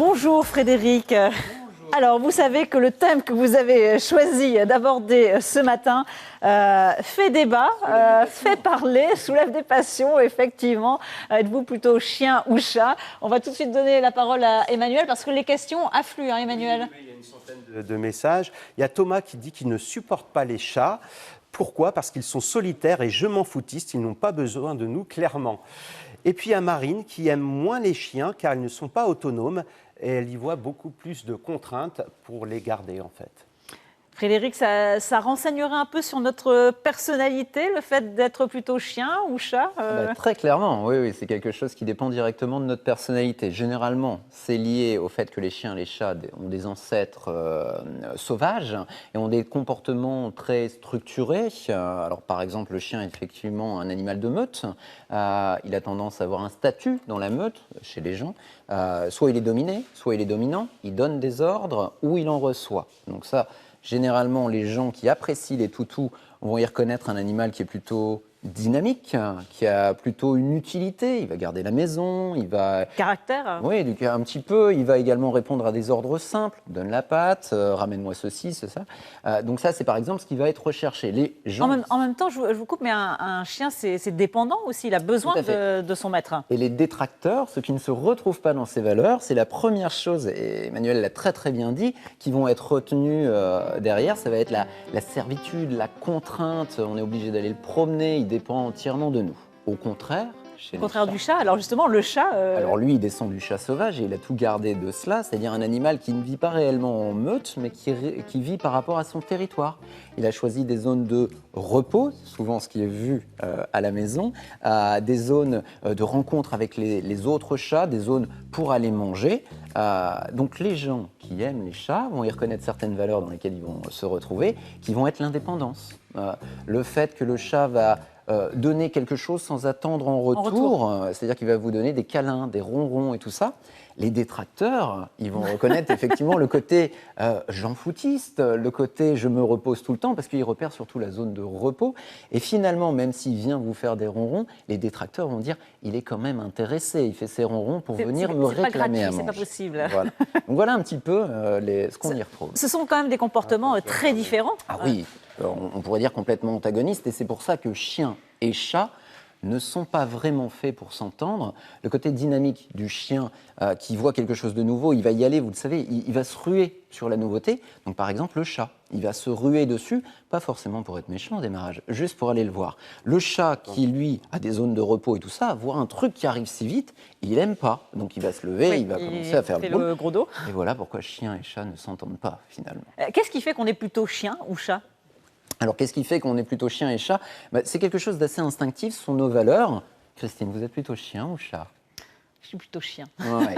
Bonjour Frédéric. Alors, vous savez que le thème que vous avez choisi d'aborder ce matin fait débat, fait parler, soulève des passions, effectivement. Êtes-vous plutôt chien ou chat? On va tout de suite donner la parole à Emmanuel parce que les questions affluent, hein, Emmanuel. Oui, il y a une centaine de messages. Il y a Thomas qui dit qu'il ne supporte pas les chats. Pourquoi? Parce qu'ils sont solitaires et je m'en foutistes, ils n'ont pas besoin de nous, clairement. Et puis il y a Marine qui aime moins les chiens car ils ne sont pas autonomes et elle y voit beaucoup plus de contraintes pour les garder en fait. Frédéric, ça renseignerait un peu sur notre personnalité, le fait d'être plutôt chien ou chat Très clairement, oui, c'est quelque chose qui dépend directement de notre personnalité. Généralement, c'est lié au fait que les chiens et les chats ont des ancêtres sauvages et ont des comportements très structurés. Alors, par exemple, le chien est effectivement un animal de meute. Il a tendance à avoir un statut dans la meute, chez les gens. Soit il est dominé, soit il est dominant. Il donne des ordres ou il en reçoit. Donc ça, généralement, les gens qui apprécient les toutous vont y reconnaître un animal qui est plutôt dynamique, qui a plutôt une utilité. Il va garder la maison, il va... Caractère? Oui, un petit peu. Il va également répondre à des ordres simples. Donne la pâte, ramène-moi ceci, c'est ça. Donc ça, c'est par exemple ce qui va être recherché. Les gens... En même temps, je vous coupe, mais un chien, c'est dépendant aussi. Il a besoin de son maître. Et les détracteurs, ceux qui ne se retrouvent pas dans ces valeurs, c'est la première chose, et Emmanuel l'a très très bien dit, qui vont être retenus derrière. Ça va être la servitude, la contrainte. On est obligé d'aller le promener. Il dépend entièrement de nous. Au contraire, au contraire du chat. Alors justement, le chat... Alors lui, il descend du chat sauvage et il a tout gardé de cela, c'est-à-dire un animal qui ne vit pas réellement en meute, mais qui vit par rapport à son territoire. Il a choisi des zones de repos, souvent ce qui est vu à la maison, des zones de rencontre avec les autres chats, des zones pour aller manger. Donc les gens qui aiment les chats vont y reconnaître certaines valeurs dans lesquelles ils vont se retrouver, qui vont être l'indépendance. Le fait que le chat va donner quelque chose sans attendre en retour. C'est-à-dire qu'il va vous donner des câlins, des ronrons et tout ça. Les détracteurs, ils vont reconnaître effectivement le côté j'en foutiste, le côté je me repose tout le temps, parce qu'ils repèrent surtout la zone de repos. Et finalement, même s'il vient vous faire des ronrons, les détracteurs vont dire il est quand même intéressé, il fait ses ronrons pour venir me réclamer à manger. C'est pas possible. Voilà. Donc voilà un petit peu ce qu'on y retrouve. Ce sont quand même des comportements très différents. Ah oui, on pourrait dire complètement antagonistes, et c'est pour ça que chien et chat ne sont pas vraiment faits pour s'entendre. Le côté dynamique du chien qui voit quelque chose de nouveau, il va y aller, vous le savez, il va se ruer sur la nouveauté. Donc par exemple le chat, il va se ruer dessus, pas forcément pour être méchant au démarrage, juste pour aller le voir. Le chat qui lui a des zones de repos et tout ça, voit un truc qui arrive si vite, il aime pas. Donc il va se lever, il va commencer à faire le gros dos. Et voilà pourquoi chien et chat ne s'entendent pas finalement. Qu'est-ce qui fait qu'on est plutôt chien ou chat ? Alors, qu'est-ce qui fait qu'on est plutôt chien et chat ? C'est quelque chose d'assez instinctif, ce sont nos valeurs. Christine, vous êtes plutôt chien ou chat ? Je suis plutôt chien. Ouais.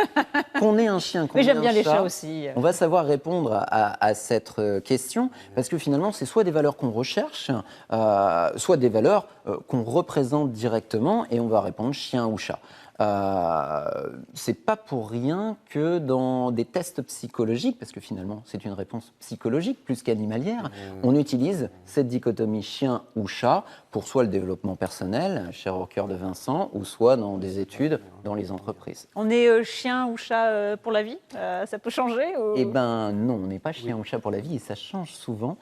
Qu'on ait un chien, qu'on mais ait j'aime un bien chat, les chats aussi. On va savoir répondre à cette question, parce que finalement, c'est soit des valeurs qu'on recherche, soit des valeurs qu'on représente directement, et on va répondre chien ou chat. C'est pas pour rien que dans des tests psychologiques, parce que finalement c'est une réponse psychologique plus qu'animalière, on utilise cette dichotomie chien ou chat pour soit le développement personnel, cher au cœur de Vincent, ou soit dans des études dans les entreprises. On est chien ou chat pour la vie ? Ça peut changer ou... Eh bien non, on n'est pas chien ou chat pour la vie, et ça change souvent.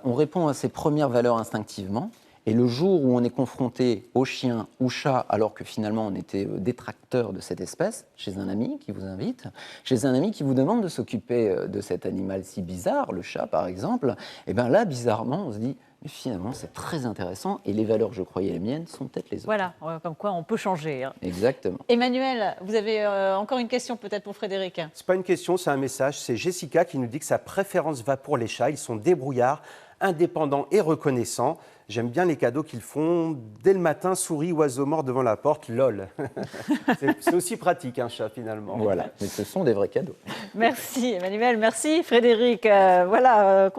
On répond à ces premières valeurs instinctivement. Et le jour où on est confronté au chien ou chat, alors que finalement on était détracteur de cette espèce, chez un ami qui vous invite, chez un ami qui vous demande de s'occuper de cet animal si bizarre, le chat par exemple, et bien là, bizarrement, on se dit, mais finalement c'est très intéressant et les valeurs que je croyais les miennes sont peut-être les autres. Voilà, comme quoi on peut changer. Exactement. Emmanuel, vous avez encore une question peut-être pour Frédéric ? C'est pas une question, c'est un message. C'est Jessica qui nous dit que sa préférence va pour les chats. Ils sont débrouillards, indépendants et reconnaissants. J'aime bien les cadeaux qu'ils font. Dès le matin, souris, oiseau mort devant la porte, lol. C'est aussi pratique, un chat, finalement. Voilà, mais ce sont des vrais cadeaux. Merci Emmanuel, merci Frédéric. Continue.